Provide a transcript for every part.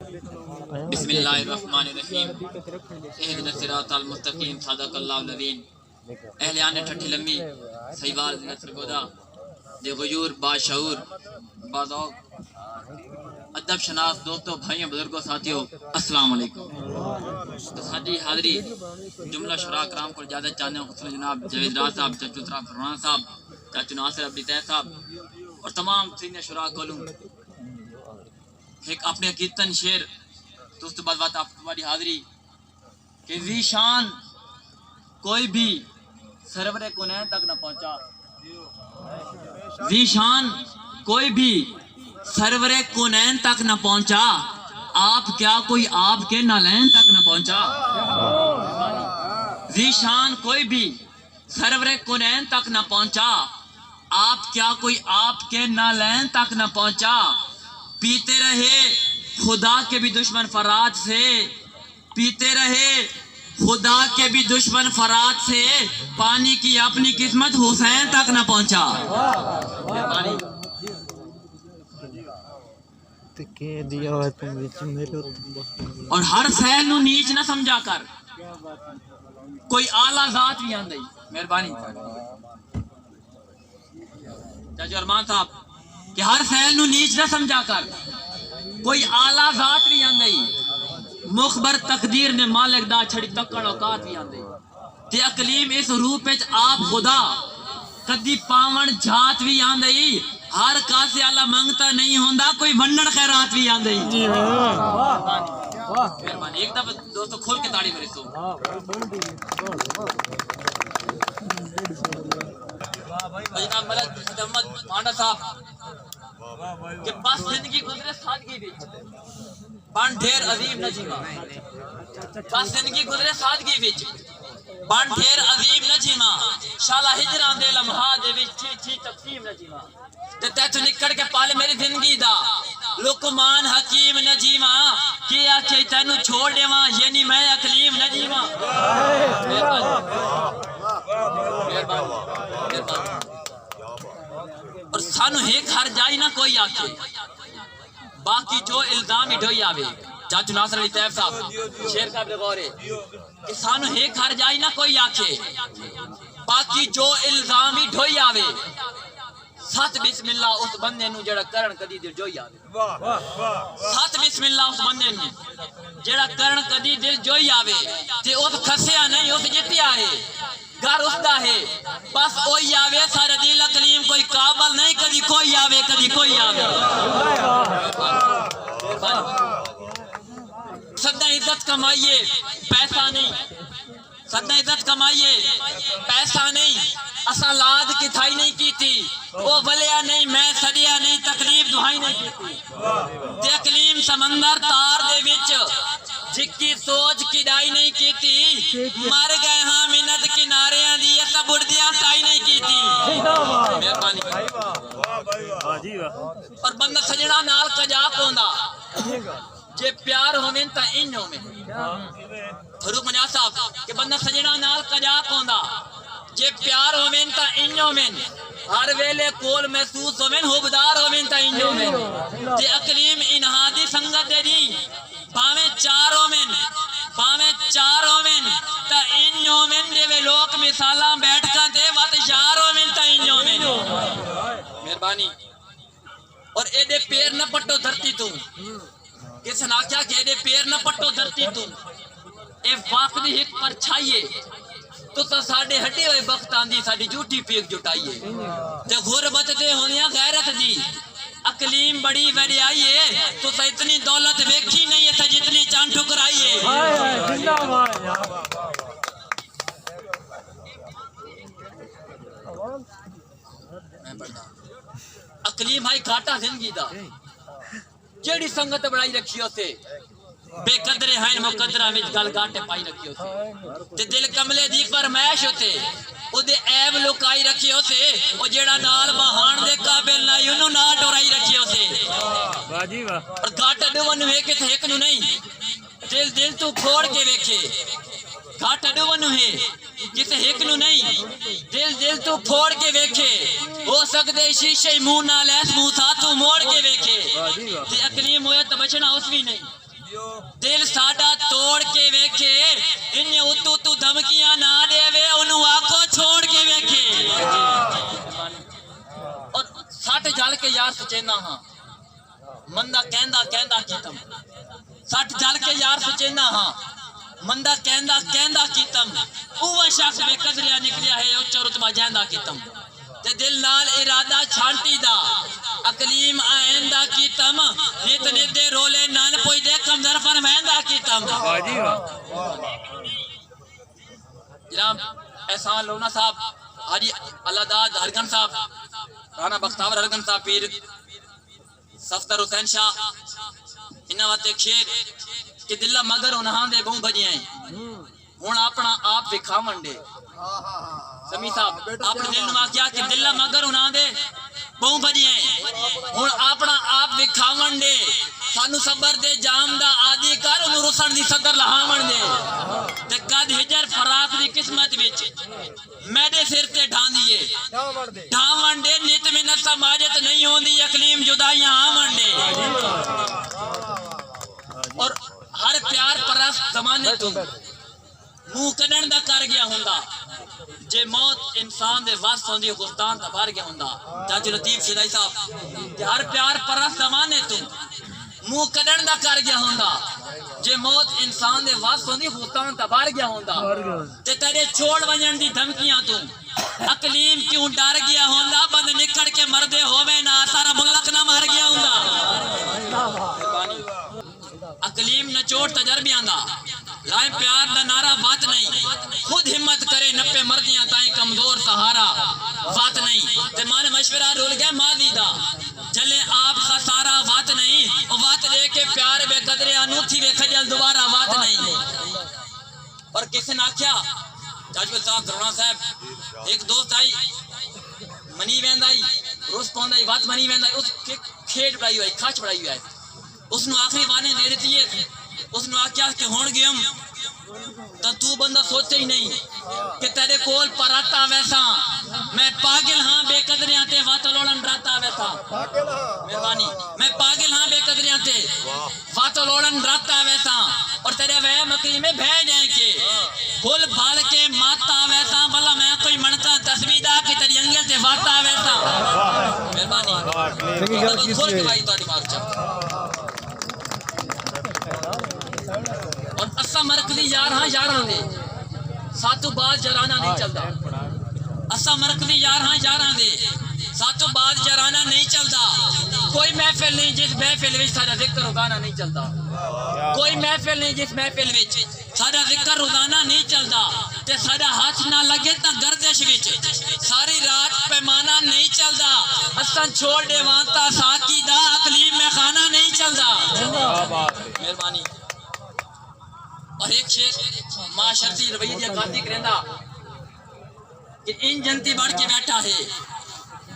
بسم اللہ الرحمن الرحیم اہدنا الصراط المستقیم صدق اللہ العظیم اہلیان ٹھٹھی لمی صحیحوال ضلع سرگودا دے غیور باشعور باذوق ادب شناس دوستوں بھائیوں بزرگوں ساتھیوں السلام علیکم۔ تو ساری حاضری جملہ شراء کرام کو اجازت چاہتے ہیں خصوصاً جناب جاوید راز صاحب، چچو طرح فرمان صاحب، چاچو ناصر عبدی طیب صاحب اور تمام سینئر شراء کولوں ایک اپنے کیرتن شعر دوست بعد بات آپ تمہاری حاضری کہ ذی شان کوئی بھی سرور کنین تک نہ پہنچا، ذی شان کوئی بھی سرور کنین تک نہ پہنچا، آپ کیا کوئی آپ کے نالین تک نہ پہنچا۔ ذی شان کوئی بھی سرور کنین تک نہ پہنچا، آپ کیا کوئی آپ کے نالین تک نہ پہنچا۔ پیتے رہے خدا کے بھی دشمن فرات سے، پیتے رہے خدا کے بھی دشمن فرات سے، پانی کی اپنی قسمت حسین تک نہ پہنچا۔ اور ہر سہل نو نیچ نہ سمجھا کر کوئی اعلیٰ ذات بھی آندئی، مہربانی چاچو ارمان صاحب کہ ہر سہل نو نیچ نہ سمجھا کر کوئی اعلیٰ ذات بھی آندئی، مخبر تقدیر نے مالک دا چھڑی تکڑ اوقات بھی آندئی، تے اقلیم اس روپ وچ آپ خدا کدی پاون جھات بھی آندئی، ہر کاسے اللہ منگتا نہیں ہوندا کوئی ونڈن خیرات بھی آندئی۔ مہربانی ایک دفعہ دوستو کھول کے تاڑی مرے سو۔ جناب ملک محمد مانڈا صاحب کہ بس زندگی گزرے سادگی وچ بن ڈھیر عظیم نجیمہ، بس زندگی گزرے سادگی وچ بن ڈھیر عظیم نجیمہ، شالا ہجران دے لمحات دے وچ چھی تقسیم نجیمہ، تے تو نکڑ کے پالے میری زندگی دا لقمان حکیم نجیمہ، کیا کہ تینو چھوڑ دیواں یعنی میں اقلیم نجیمہ۔ اور سانو ایک ہر جائی نہ کوئی آکے، باقی جو الزام ہی ڈھوئی آوے، چاچو ناصر علی طیب صاحب شیر صاحب لغورے کہ سانو ایک ہر جائی نہ کوئی آکے، باقی جو الزام ہی ڈھوئی آوے، سات بسم اللہ اس بندے نو جڑا کرن کدی دل جوئی آوے، سات بسم اللہ اس بندے نو جڑا کرن کدی دل جوئی آوے، تے اس کھسیا نہیں اس جتیا ہے، گھر اس دا ہے بس اوئی آوے، سارے دل اقلیم کوئی قابل نہیں، کدی کوئی آوے کدی کوئی آوے۔ سدا عزت کمائیے پیسہ نہیں، سدا عزت کمائیے پیسہ نہیں، اسا لاد کی تھائی نہیں کی تھی، وہ ولیا نہیں میں سڑیا نہیں، تکلیف دہائی نہیں کی تھی، تے اقلیم سمندر تار دے وچ جکی سوچ کی ڈائی نہیں کی تھی، مر گئے ہاں منت کناریاں دی اسا بڑھدیاں تائی نہیں کی تھی۔ مہربانی اور بندہ سجڑا نال کجا پوندا جے پیار ہومیں تا ان ہومیں، فروق منیاز صاحب کہ بندہ سجڑا نال کجا پوندا جے پیار ہومیں تا ان ہومیں، ہر ویلے کول محسوس ہومیں حبدار ہومیں تا ان ہومیں، تے اقلیم انہادی سنگت دے دی پاویں چار ہومیں، پاویں چار ہومیں تا ان ہومیں، دے وے لوگ مثالاں بیٹھ کر دے وات یار ہومیں تا ان ہومیں۔ مہربانی اور اے دے پیر نہ پٹو دھرتی تو، کس نے آکھیا کہ اے دے پیر نہ پٹو دھرتی تو، اے واقع دی ایک پرچھائیے تو ساڑھے ہٹے ہوئے بخت آندھی ساڑھی جھوٹی پیک جٹائیے، تے غربت دے ہونیاں غیرت دی اقلیم بڑی ویڈی آئیے، تو سا اتنی دولت ویکھی نہیں ہے سا جتنی چاند ٹھکرائیے۔ اقلیم بھائی کھاٹا زندگی دا جیڑی سنگت بڑائی رکھی ہوتے، بے قدرے ہیں مقدرہ میں گل گاٹے پائی رکھی ہوتے، تے دل کملے دی فرمائش ہوتے، او دے عیب لکائی رکھی ہوتے، او جیڑا نال بہان دے قابل نہ یونو نہ ڈورائی رکھی ہوتے۔ اور گاٹا ڈوانو ہے کہ ایک نو نہیں، دل تو کھوڑ کے ویکھے، گاٹا ڈوانو ہے کسے ایک نو نہیں، دل تو پھوڑ کے ویکھے، ہو سکتے شیشے منہ نہ لیس منہ تھا تو موڑ کے ویکھے، تے اقلیم ہویا تو بچنا اس بھی نہیں، دل ساڈا توڑ کے ویکھے انہیں اتو تو دھمکیاں نہ دے وے انہوں آنکھوں چھوڑ کے ویکھے اور سٹ جل کے یار سچینا ہاں مندہ کہندہ کہندہ کیتم سٹ جل کے یار سچینا ہاں مندہ کہندہ کہندہ کیتم اوہ شخص بے قدریا نکلیا ہے اچھا رتبہ جہندہ کیتم تے دل نال ارادہ چھانٹی دا اقلیم آئندہ کیتم نیت ندے رولے نان پوئی دے کم ظرفن مہندہ کیتم جناب احسان لونا صاحب حاجی اللہ داد ہرگن صاحب رانا بختاور ہرگن صاحب پیر صفتر حسین شاہ انہاں وقت ایک شیر کہ دلہ مگر انہاں دے بہوں بجی ہیں ہون اپنا آپ وکھاون دے سمی صاحب آپ نے دل نما کیا کہ دلہ مگر انہاں دے بہوں بجی ہیں ہون اپنا آپ وکھاون دے سانو صبر دے جام دا آدھی کر انہوں رسن دی صدر لہاون دے تے قد ہجر فراق دی قسمت وچ میدے سر تے ڈھان دیئے ڈھاون دے نیت میں نفسہ ماجت نہیں ہوندی اقلیم جدائیاں آون دے اور ہر پیار پرست زمانے تو منہ کڈن دا کر گیا ہوندا جے موت انسان دے واسط ہوندی گفتان دا بھر گیا ہوندا چاچی لطیف شدائی صاحب کہ ہر پیار پرست زمانے تو منہ کڈن دا کر گیا ہوندا جے موت انسان دے واسط ہوندی گفتان دا بھر گیا ہوندا تے تیرے چھوڑ ونجن دی دھمکیاں تو اقلیم کیوں ڈر گیا ہوندا بند نکڑ کے مردے ہووے نہ سارا ملک نہ مر گیا ہوندا اقلیم نچوڑ تجربیاں دا لائیں پیار دا نعرہ بات نہیں خود ہمت کرے نپے مردیاں تائیں کمزور سہارا بات نہیں تے مانے مشورہ رول گیا ماضی دا جلے آپ خسارہ بات نہیں اور بات لے کے پیار بے قدرے انوتھی بے خجل دوبارہ بات نہیں اور کسی نے آکھیا جاجبل صاحب درونا صاحب ایک دوست آئی منی ویند آئی روز پوند آئی بات منی ویند آئی اس کھیڑ بڑائی ہوئی کھاچ بڑائی ہوئی اس نے آخری بانے دے دیتی ہے اس نے آکھیا کہ ہون گیم تو بندہ سوچے ہی نہیں کہ تیرے کول پراتا ویسا میں پاگل ہاں بے قدریاں تے واتو لوڑن راتا ویسا مہربانی میں پاگل ہاں بے قدریاں تے واتو لوڑن راتا ویسا اور تیرے وہ مقیم میں بھیج جائیں کہ بھول بھال کے ماتا ویسا بلا میں کوئی منتا تصویدہ کی تری انگل تے واتا ویسا مہربانی کھول کے بھائی تو دماغ چاہتا اور اسا مرکزی یار ہاں یاراں دے ساتو بعد جرانہ نہیں چلدا اسا مرکزی یار ہاں یاراں دے ساتو بعد جرانہ نہیں چلدا کوئی محفل نہیں جس محفل وچ سارا ذکر روزانہ نہیں چلدا کوئی محفل نہیں جس محفل وچ سارا ذکر روزانہ نہیں چلدا تے سارا ہاتھ نہ لگے تا گردش وچ ساری رات پیمانہ نہیں چلدا اساں چھوڑ دے وانتا ساکی دا اقلیم میں خانہ نہیں چلدا مہربانی اور ایک شیر معاشرتی رویہ دیا کارتی کرندہ کہ ان جنتی بڑھ کے بیٹھا ہے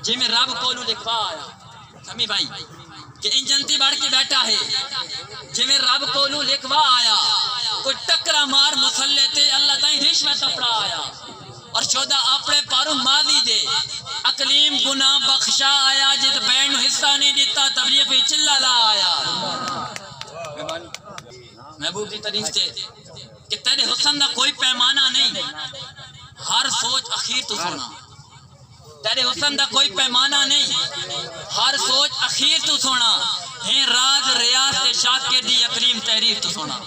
جے میں رب کولو لکھوا آیا سمی بھائی کہ ان جنتی بڑھ کے بیٹھا ہے جے میں رب کولو لکھوا آیا کوئی ٹکرا مار مسلے تے اللہ تائیں رشوت اپڑا آیا اور شودہ اپنے پارو ماضی دے اقلیم گناہ بخشا آیا جت بین حصہ نہیں دیتا تبلیغ بھی چلا لا آیا محبوب دی تعریف سے کہ تیرے حسن دا کوئی پیمانہ نہیں ہر سوچ اخیر تو سونا تیرے حسن دا کوئی پیمانہ نہیں ہر سوچ اخیر تو سونا ہیں راز ریاض تے شاکر دی اقلیم تحریر تو سونا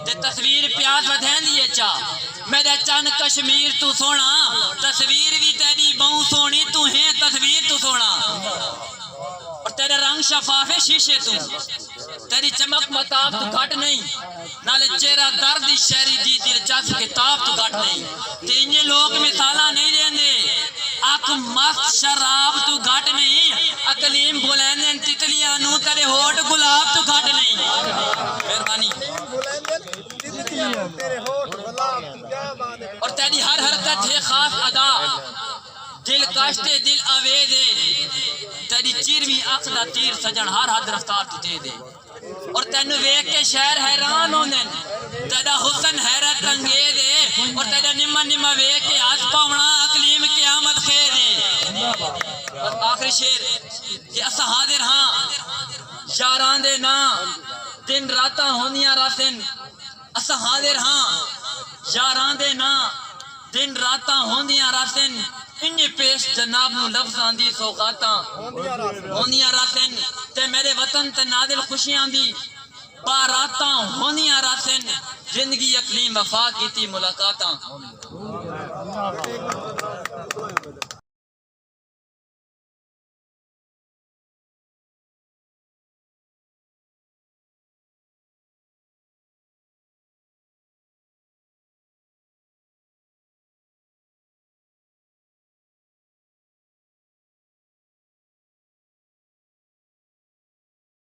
تے تصویر پیاس ودھین دیئے چاہ میرے چند کشمیر تو سونا تصویر بھی تیری بہوں سونی تو ہیں تصویر تو سونا اور تیرے رنگ شفاف شیشے تو تیری چمک متاب تو گھٹ نہیں نالے چہرہ درد شہری دی دلچسپ کتاب تو گھٹ نہیں تینجے لوگ مثالہ نہیں دیں دے اک مست شراب تو گھٹ نہیں اقلیم بلندن تتلیاں نو تیرے ہوٹ گلاب تو گھٹ نہیں مہربانی اور تیری ہر حرکت ہے خاص ادا دل کاشتے دل آویدے تیری چیرویں آخدہ تیر سجن ہر حد رفتار تو دے دے اور تینو ویک کے شہر حیران ہوندن تیرا حسن حیرت انگیز ہے اور تیرا نمہ نمہ ویک کے آس پاونا اقلیم قیامت خیر ہے اور آخری شیر کہ اسا حاضر ہاں یاران دے نا دن راتاں ہوندیاں راسن اسا حاضر ہاں یاراں دے نا دن راتاں ہوندیاں راسن ان پیش جناب نو لفظاں دی سوغاتاں ہوندیاں راسن تے میرے وطن تے نادل خوشیاں دی باراتاں ہوندیاں راسن زندگی اقلیم وفا کیتی ملاقاتاں